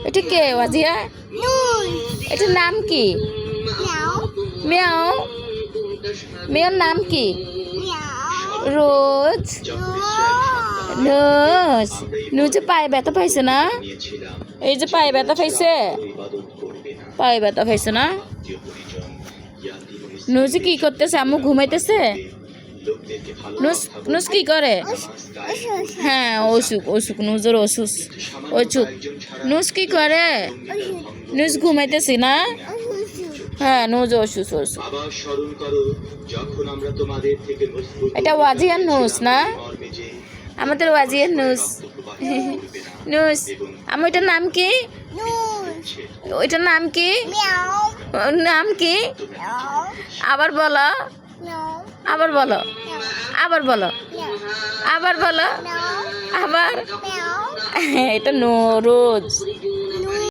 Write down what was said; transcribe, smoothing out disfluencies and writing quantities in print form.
এটা কে ওয়াজিয়া? এটার নাম কি? মিয়াও। মিয়ার নাম কি? রোজ। নুজ। নুজে পায়ে ব্যথা পাইছে না? এই যে পায়ে ব্যথা পাইছে, পায়ে ব্যথা পাইছে না? নুজি কি করতেছে? আম্মু ঘুমাইতেছে। নুজ নুজ কি করে? হ্যাঁ অসুখ, অসুখ নুজের অসুখ, অসুখ। নুজ কি করে? নুজ ঘুমাইতেছি না? হ্যাঁ নুজ অসুখ, অসুখ। এটা ওয়াজিয়ার নুজ না? আমাদের ওয়াজিয়ার নুজ। নুজ আমার এটার নাম কি? ওইটার নাম কি? নাম কি? আবার বলো, আবার বলো, আবার বলো, আবার বলো, আবার। এটা রোজ।